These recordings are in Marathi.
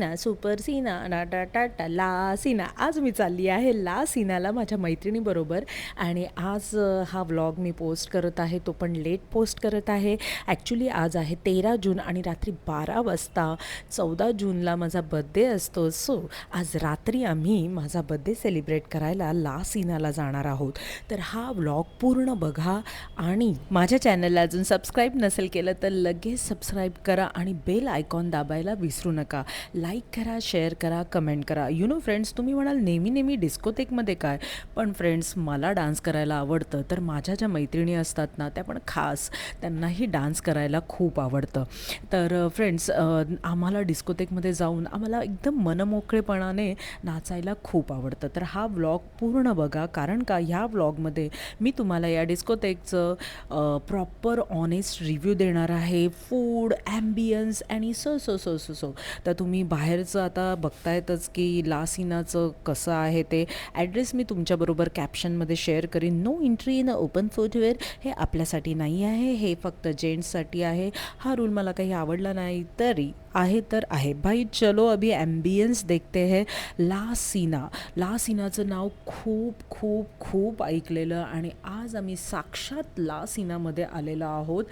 सीना सुपर सीना डा डा टा टा ला सीना. आज मी चालली आहे ला सीनाला माझ्या मैत्रिणीबरोबर आणि आज हा व्लॉग मी पोस्ट करत आहे, तो पण लेट पोस्ट करत आहे. ॲक्च्युली आज आहे 13 जून आणि रात्री 12 वाजता 14 जूनला माझा बड्डे असतो. सो आज रात्री आम्ही माझा बड्डे सेलिब्रेट करायला ला सीनाला जाणार आहोत. तर हा व्लॉग पूर्ण बघा आणि माझ्या चॅनलला अजून सबस्क्राईब नसेल केलं तर लगेच सबस्क्राईब करा आणि बेल आयकॉन दाबायला विसरू नका. लाईक करा, शेअर करा, कमेंट करा. फ्रेंड्स, तुम्ही म्हणाल नेहमी डिस्कोथेकमध्ये काय, पण फ्रेंड्स मला डान्स करायला आवडतं. तर माझ्या ज्या मैत्रिणी असतात ना, त्या पण खास त्यांनाही डान्स करायला खूप आवडतं. तर फ्रेंड्स, आम्हाला डिस्कोथेकमध्ये जाऊन आम्हाला एकदम मनमोकळेपणाने नाचायला खूप आवडतं. तर हा व्लॉग पूर्ण बघा, कारण का ह्या व्लॉगमध्ये मी तुम्हाला या डिस्कोथेकचं प्रॉपर ऑनेस्ट रिव्ह्यू देणार आहे. फूड, ॲम्बियन्स आणि सो. तर तुम्ही बाहेरचं आता बघतायतच की ला सीनाचं कसं आहे ते. ॲड्रेस मी तुमच्याबरोबर कॅप्शनमध्ये शेअर करीन. No entry in open footwear हे आपल्यासाठी नाही आहे, हे फक्त जेंट्ससाठी आहे. हा रूल मला काही आवडला नाही, तरी आहे तर आहे भाई. चलो अभी ॲम्बियन्स देखते है. ला सीनाचं नाव खूप खूप खूप ऐकलेलं आणि आज आम्ही साक्षात ला सीनामध्ये आलेलो आहोत.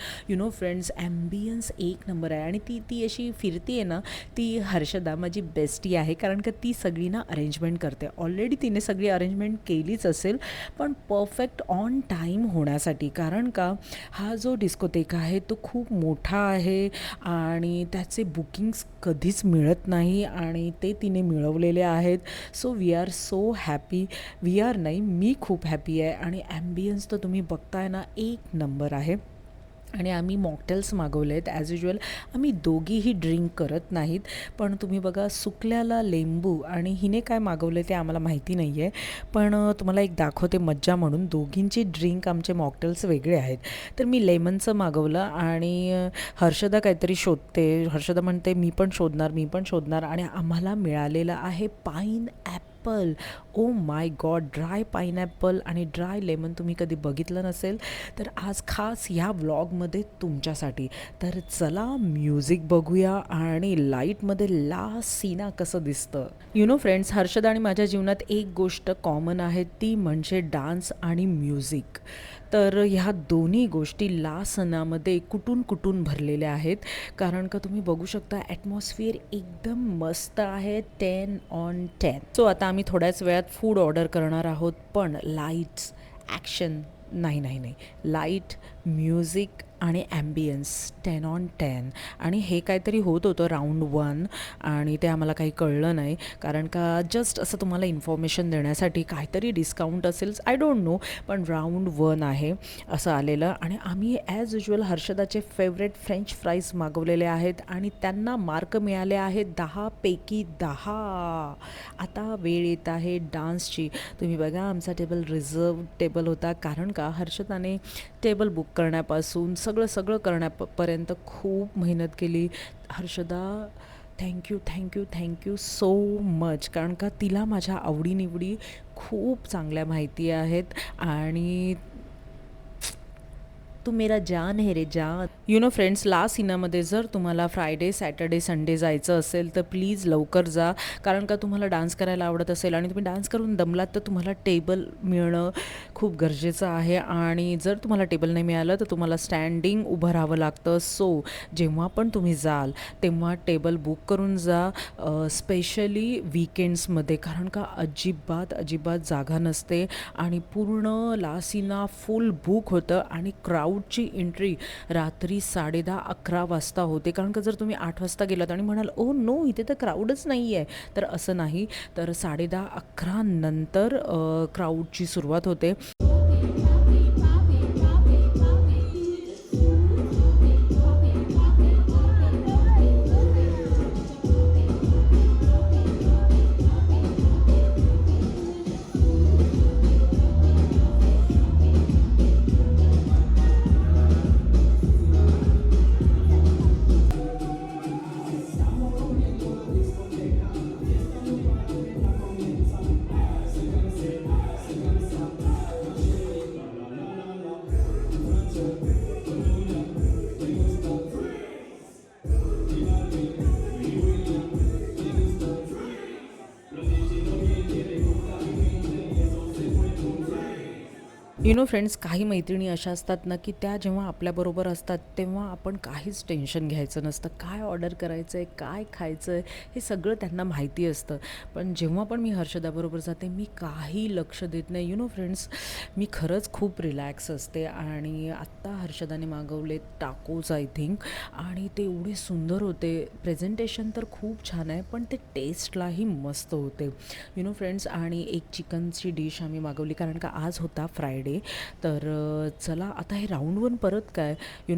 फ्रेंड्स, ॲम्बियन्स एक नंबर आहे आणि ती अशी फिरती आहे ना, ती हर्षदा माझी बेस्टी आहे, कारण का ती सगळी ना अरेंजमेंट करते. ऑलरेडी तिने सगळी अरेंजमेंट केलीच असेल, पण परफेक्ट ऑन टाईम होण्यासाठी, कारण का हा जो डिस्कोथेक आहे तो खूप मोठा आहे आणि त्याचे बुकिंग्स कधीच मिळत नाही आणि ते तिने मिळवलेले आहेत. So we are so happy. मी खूप हॅपी आहे आणि ॲम्बियन्स तर तुम्ही बघताय ना, एक नंबर आहे. आणि आम्ही मॉकटेल्स मागवले आहेत. ॲज युजल आम्ही दोघीही ड्रिंक करत नाहीत, पण तुम्ही बघा सुकल्याला लिंबू आणि हिने काय मागवले ते आम्हाला माहिती नाही आहे, पण तुम्हाला एक दाखवते मज्जा म्हणून. दोघींची ड्रिंक आमचे मॉकटेल्स वेगळे आहेत. तर मी लेमनचं मागवलं आणि हर्षदा काहीतरी शोधते. हर्षदा म्हणते मी पण शोधणार आणि आम्हाला मिळालेलं आहे पाईनॲपल. ओ माय गॉड, ड्राय पाईनॲपल आणि ड्राय लेमन तुम्ही कधी बघितलं नसेल तर आज खास ह्या व्लॉगमध्ये तुमच्यासाठी. तर चला म्युझिक बघूया आणि लाईटमध्ये ला सीना कसं दिसतं. फ्रेंड्स, हर्षदा आणि माझ्या जीवनात एक गोष्ट कॉमन आहे, ती म्हणजे डान्स आणि म्युझिक. तर ह्या दोन्ही गोष्टी ला सणामध्ये कुठून भरलेल्या आहेत, कारण का तुम्ही बघू शकता ॲटमॉस्फिअर एकदम मस्त आहे. 10/10. सो आता आम्ही थोड्याच वेळात फूड ऑर्डर करणार आहोत, पण लाईट्स, ॲक्शन नाही, लाईट, म्युझिक आणि ॲम्बियन्स 10/10. आणि हे काहीतरी होत होतं राऊंड 1 आणि ते आम्हाला काही कळलं नाही, कारण का जस्ट असं तुम्हाला इन्फॉर्मेशन देण्यासाठी काहीतरी डिस्काउंट असेल, आय डोंट नो, पण राऊंड 1 आहे असं आलेलं. आणि आम्ही ॲज युजल हर्षदाचे फेवरेट फ्रेंच फ्राईज मागवलेले आहेत आणि त्यांना मार्क मिळाले आहेत 10 पैकी 10. आता वेळ येत आहे डान्सची. तुम्ही बघा आमचा टेबल रिझर्व टेबल होता, कारण का हर्षदाने टेबल बुक करण्यापासून सगळं करण्यापर्यंत खूप मेहनत केली. हर्षदा, थँक्यू सो मच, कारण का तिला माझ्या आवडीनिवडी खूप चांगल्या माहिती आहेत आणि तू मेरा जान है रे जान. फ्रेंड्स, ला सीनामध्ये जर तुम्हाला फ्रायडे, सॅटर्डे, संडे जायचं असेल तर प्लीज लवकर जा, कारण का तुम्हाला डान्स करायला आवडत असेल आणि तुम्ही डान्स करून दमलात तर तुम्हाला टेबल मिळणं खूप गरजेचं आहे. आणि जर तुम्हाला टेबल नाही मिळालं तर तुम्हाला स्टँडिंग उभं राहावं लागतं. सो जेव्हा पण तुम्ही जाल तेव्हा टेबल बुक करून जा, स्पेशली वीकेंड्समध्ये, कारण का अजिबात जागा नसते आणि पूर्ण ला सीना फुल बुक होतं आणि क्राऊडची एंट्री रात्री 10:30-11 वाजता होते, कारण का जर तुम्ही 8 वाजता गेलात आणि म्हणाल ओ नो इथे तर क्राऊडच नाही आहे, तर असं नाही. तर 10:30-11 नंतर क्राऊडची सुरुवात होते. फ्रेंड्स, काही मैत्रिणी अशा असतात ना, की त्या जेव्हा आपल्याबरोबर असतात तेव्हा आपण काहीच टेन्शन घ्यायचं नसतं. काय ऑर्डर करायचं आहे, काय खायचं आहे, हे सगळं त्यांना माहिती असतं. पण जेव्हा पण मी हर्षदाबरोबर जाते मी काही लक्ष देत नाही. फ्रेंड्स, मी खरंच खूप रिलॅक्स असते. आणि आत्ता हर्षदाने मागवले टाकोज आय थिंक, आणि ते एवढे सुंदर होते. प्रेझेंटेशन तर खूप छान आहे, पण ते टेस्टलाही मस्त होते. फ्रेंड्स, आणि एक चिकनची डिश आम्ही मागवली कारण का आज होता फ्रायडे. तर चला आता हे राऊंड वन परत काय.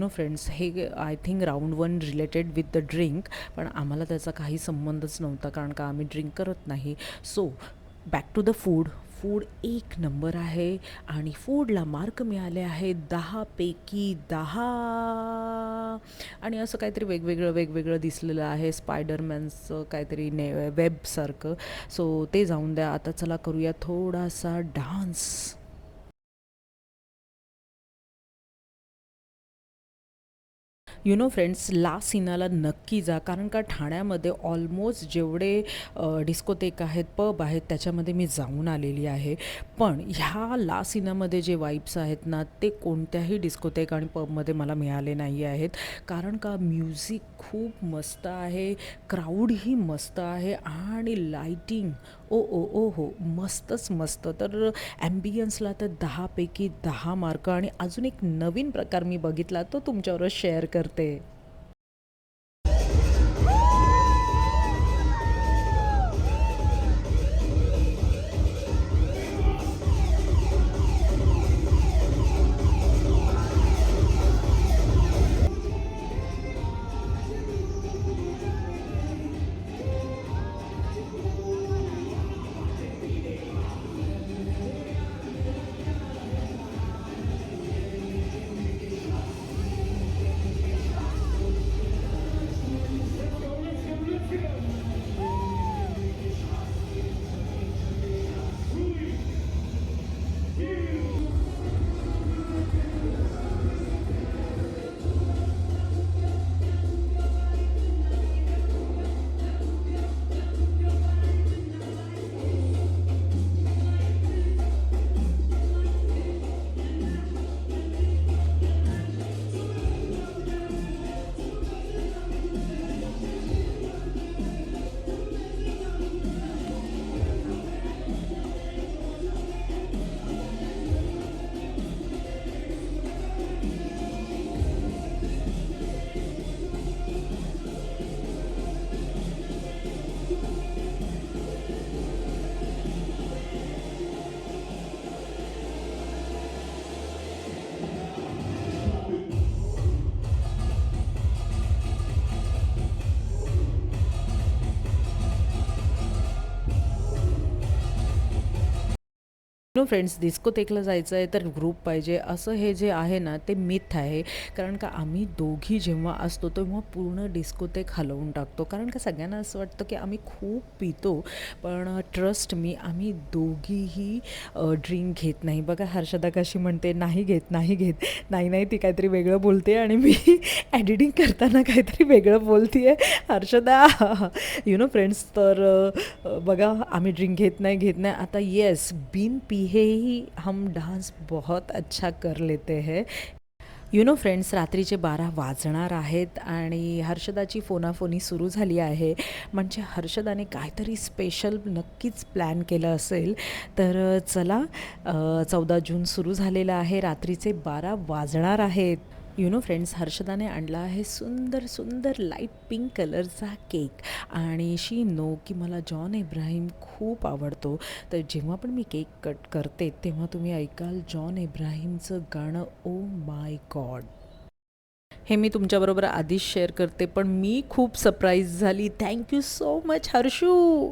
फ्रेंड्स, हे I think round one related with the drink, पण आम्हाला त्याचा काही संबंधच नव्हता कारण का आम्ही ड्रिंक करत नाही. So back to the food. Food एक नंबर आहे आणि फूडला मार्क मिळाले आहे 10 पैकी 10. आणि असं काहीतरी वेगवेगळं वेगवेगळं दिसलेलं आहे, स्पायडरमॅनचं काहीतरी वेबसारखं. सो ते जाऊन द्या. आता चला करूया थोडासा डान्स. फ्रेंड्स, ला सिनाला नक्की जा कारण का ठाण्यामध्ये ऑलमोस्ट जेवढे डिस्कोथेक आहेत, पब आहेत, त्याच्यामध्ये मी जाऊन आलेली आहे. पण ह्या ला सिनामध्ये जे वाईब्स आहेत ना, ते कोणत्याही डिस्कोथेक आणि पबमध्ये मला मिळाले नाही आहेत. कारण का म्युझिक खूप मस्त आहे, क्राऊडही मस्त आहे आणि लाईटिंग ओ ओ ओ हो, मस्तच मस्त. तर ॲम्बियन्सला तर 10 पैकी 10 मार्क. आणि अजून एक नवीन प्रकार मी बघितला, तो तुमच्याबरोबर शेअर करते. फ्रेंड्स, डिस्कोथेकला जायचं आहे तर ग्रुप पाहिजे, असं हे जे आहे ना ते मिथ आहे. कारण का आम्ही दोघी जेव्हा असतो तेव्हा पूर्ण डिस्कोथेक हलवून टाकतो. कारण का सगळ्यांना असं वाटतं की आम्ही खूप पितो, पण ट्रस्ट मी, आम्ही दोघीही ड्रिंक घेत नाही. बघा हर्षदा कशी म्हणते, नाही घेत नाही घेत. नाही नाही, ती काहीतरी वेगळं बोलते आणि मी एडिटिंग करताना काहीतरी वेगळं बोलते आहे. हर्षदा फ्रेंड्स, तर बघा आम्ही ड्रिंक घेत नाही. आता येस, बिन पिए ही हम डांस बहुत अच्छा कर लेते हैं. फ्रेंड्स, रात्रीचे 12 वाजणार आहेत आणि हर्षदाची फोनाफोनी सुरू झाली आहे. म्हणजे हर्षदाने काहीतरी स्पेशल नक्कीच प्लॅन केलं असेल. तर चला, 14 जून सुरू झालेलं आहे, रात्रीचे 12 वाजणार आहेत. फ्रेंड्स, हर्षदाने आणला आहे सुंदर सुंदर लाईट पिंक कलरचा केक. आणि शी नो की मला जॉन इब्राहिम खूप आवडतो. तर जेव्हा पण मी केक कट करते तेव्हा तुम्ही ऐकाल जॉन इब्राहिमचं गाणं ओ माय गॉड. हे मी तुमच्याबरोबर आधीच शेअर करते, पण मी खूप सरप्राईज झाली. Thank you so much Harshu.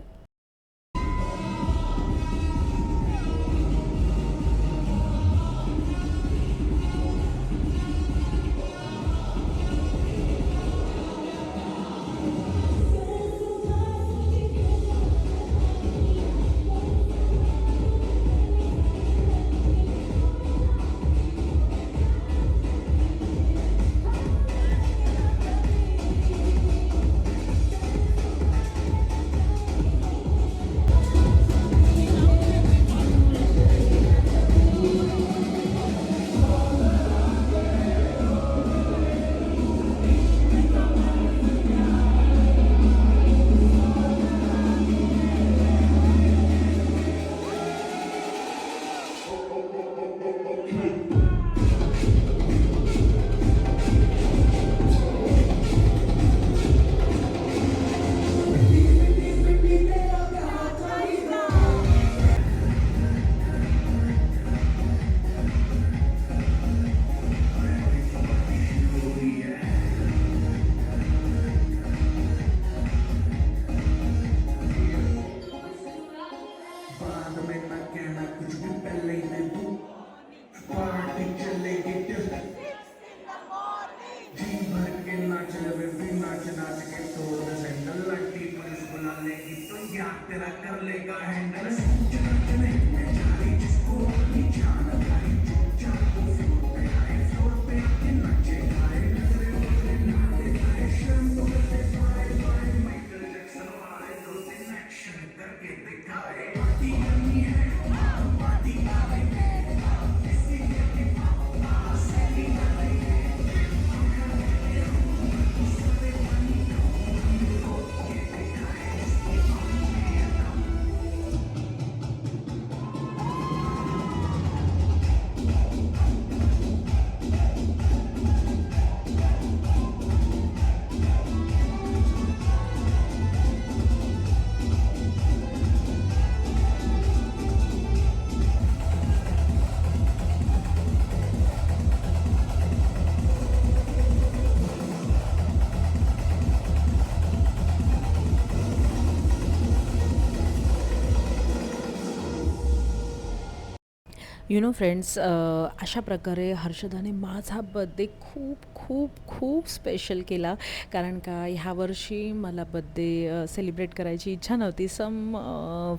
Friends, अशा प्रकारे हर्षदाने माझा बड्डे खूप खूप खूप स्पेशल केला. कारण का ह्या वर्षी मला बड्डे सेलिब्रेट करायची इच्छा नव्हती, सम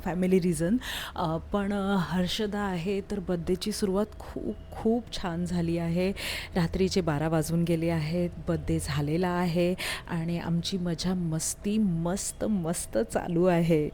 फॅमिली रिझन. पण हर्षदा आहे तर बड्डेची सुरुवात खूप खूप छान झाली आहे. रात्रीचे 12 वाजून गेले आहेत, बड्डे झालेला आहे आणि आमची मजा मस्ती मस्त मस्त चालू आहे.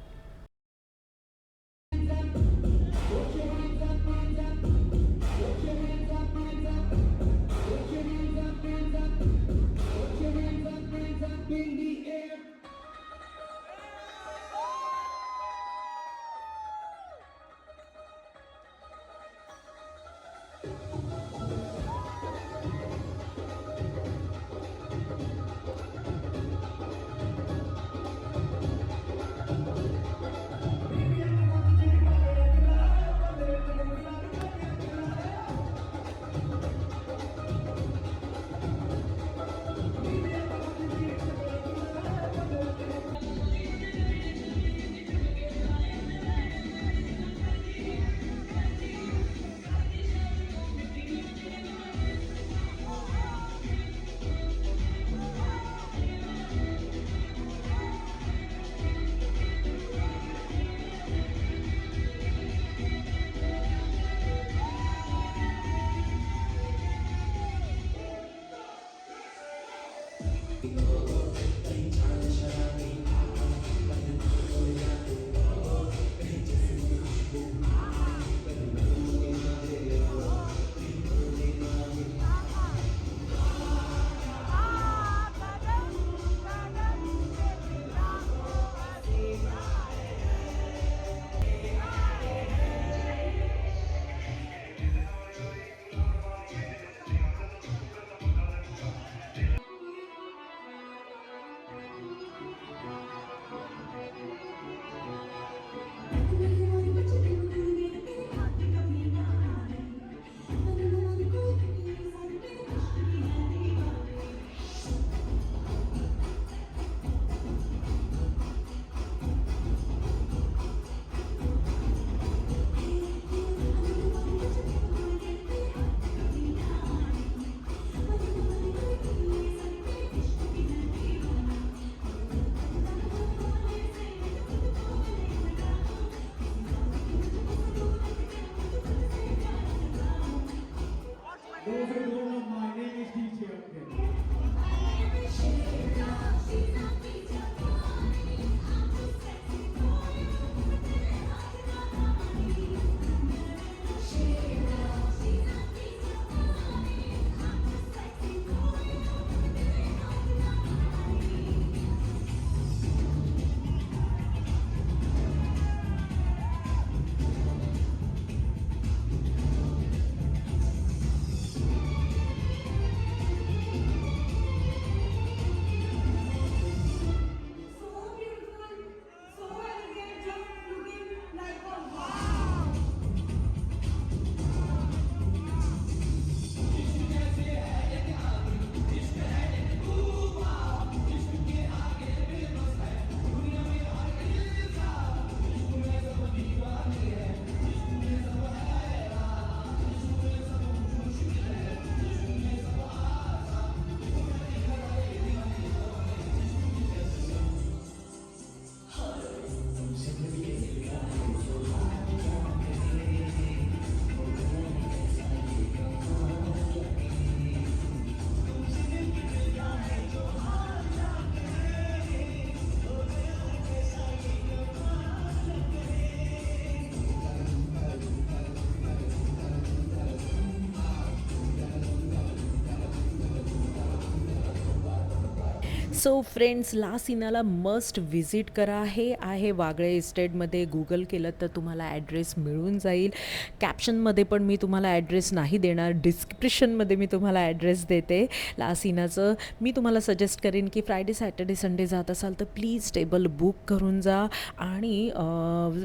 सो फ्रेंड्स, ला सिनाला मस्ट व्हिजिट करा. हे आहे वागळे इस्टेटमध्ये. गुगल केलं तर तुम्हाला ॲड्रेस मिळून जाईल. कॅप्शनमध्ये पण मी तुम्हाला ॲड्रेस नाही देणार, डिस्क्रिप्शनमध्ये मी तुम्हाला ॲड्रेस देते ला सिनाचं. मी तुम्हाला सजेस्ट करेन की फ्रायडे सॅटर्डे संडे जात असाल तर प्लीज टेबल बुक करून जा. आणि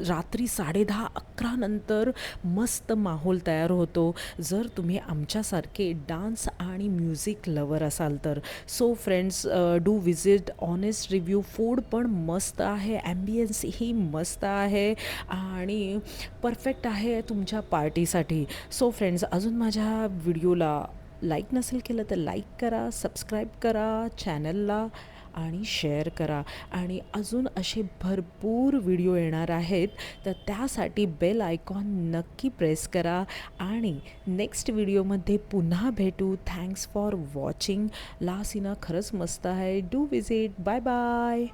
रात्री 10:30-11 नंतर मस्त माहोल तयार होतो जर तुम्ही आमच्यासारखे डान्स आणि म्युझिक लवर असाल तर. So friends, do visit. Honest review, food पण मस्त आहे, ॲम्बियन्स ही मस्त आहे आणि परफेक्ट आहे तुमच्या पार्टीसाठी. सो फ्रेंड्स, अजून माझ्या व्हिडिओला लाईक नसेल केलं तर लाईक करा, सबस्क्राईब करा चॅनलला आणि शेअर करा. आणि अजून असे भरपूर व्हिडिओ येणार आहेत, तर त्यासाठी बेल आयकॉन नक्की प्रेस करा. आणि नेक्स्ट व्हिडिओमध्ये पुन्हा भेटू. Thanks for watching. ला सिना खरंच मस्त आहे. Do visit. Bye bye.